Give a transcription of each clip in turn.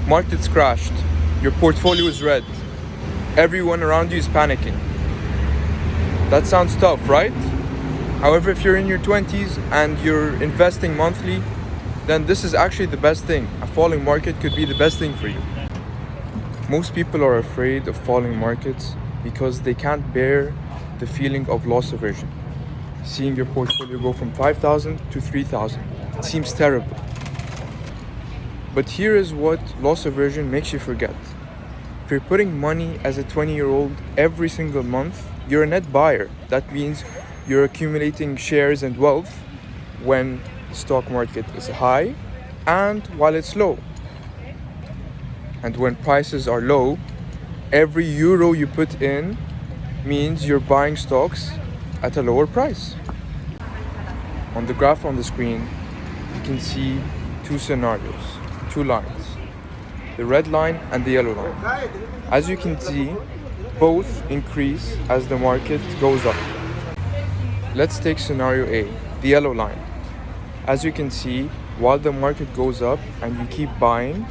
Markets crashed. Your portfolio is red. Everyone around you is panicking. That sounds tough, right? However, if you're in your 20s and you're investing monthly, then this is actually the best thing. A falling market could be the best thing for you. Most people are afraid of falling markets because they can't bear the feeling of loss aversion. Seeing your portfolio go from 5,000 to 3,000. It seems terrible. But here is what loss aversion makes you forget. If you're putting money as a 20-year-old every single month, you're a net buyer. That means you're accumulating shares and wealth when the stock market is high and while it's low. And when prices are low, every euro you put in means you're buying stocks at a lower price. On the graph on the screen, you can see two scenarios, two lines, the red line and the yellow line. As you can see, both increase as the market goes up. Let's take scenario A, the yellow line. As you can see, while the market goes up and you keep buying,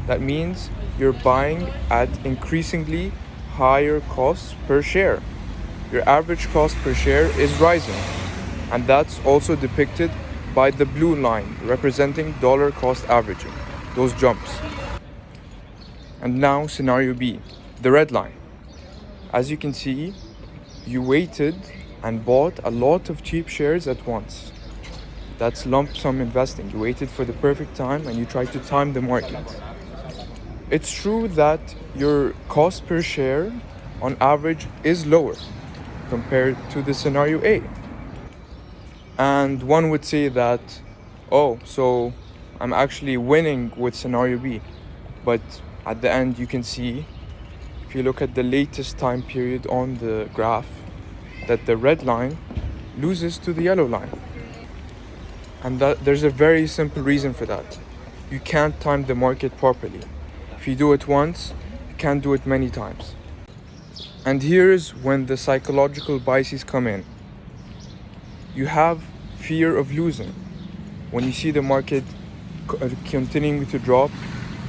that means you're buying at increasingly higher costs per share. Your average cost per share is rising, and that's also depicted by the blue line representing dollar cost averaging, those jumps. And now scenario B, the red line. As you can see, you waited and bought a lot of cheap shares at once. That's lump sum investing. You waited for the perfect time and you tried to time the market. It's true that your cost per share on average is lower compared to the scenario A. And one would say that, oh, so I'm actually winning with scenario B. But at the end, you can see, if you look at the latest time period on the graph, that the red line loses to the yellow line. And that there's a very simple reason for that. You can't time the market properly. If you do it once, you can't do it many times. And here's when the psychological biases come in. You have fear of losing. When you see the market continuing to drop,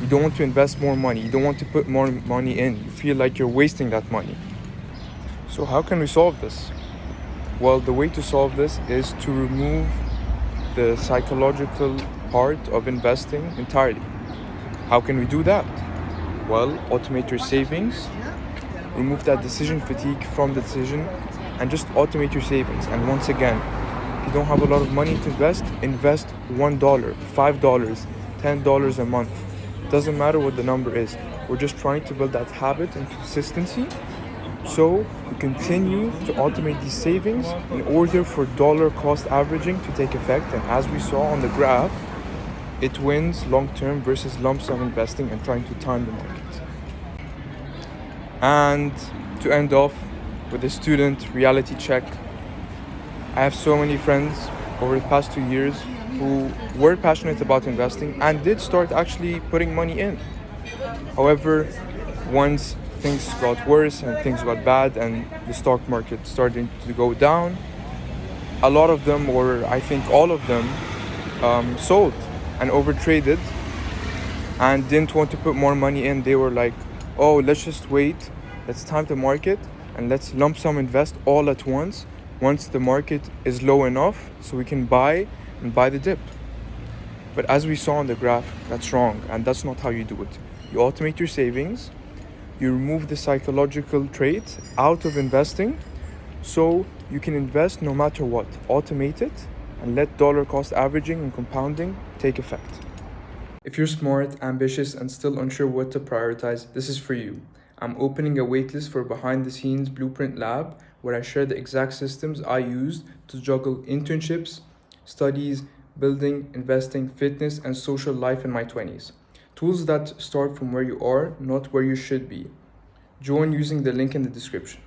you don't want to invest more money. You don't want to put more money in. You feel like you're wasting that money. So how can we solve this? Well, the way to solve this is to remove the psychological part of investing entirely. How can we do that? Well, automate your savings, remove that decision fatigue from the decision, and just automate your savings. And once again, if you don't have a lot of money to invest $1, $5, $10 a month. Doesn't matter what the number is. We're just trying to build that habit and consistency, so we continue to automate these savings in order for dollar cost averaging to take effect. And as we saw on the graph, it wins long-term versus lump sum investing and trying to time the market. And to end off with a student reality check, I have so many friends over the past 2 years who were passionate about investing and did start actually putting money in. However, once things got worse and things got bad and the stock market started to go down, a lot of them, or I think all of them, sold and overtraded and didn't want to put more money in. They were like, oh, let's just wait, let's time the market and let's lump sum invest all at once the market is low enough so we can buy the dip. But as we saw on the graph, that's wrong, and that's not how you do it. You automate your savings, you remove the psychological trait out of investing so you can invest no matter what. Automate it and let dollar cost averaging and compounding take effect. If you're smart, ambitious, and still unsure what to prioritize, this is for you. I'm opening a waitlist for Behind the Scenes Blueprint Lab, where I share the exact systems I used to juggle internships, studies, building, investing, fitness, and social life in my 20s. Tools that start from where you are, not where you should be. Join using the link in the description.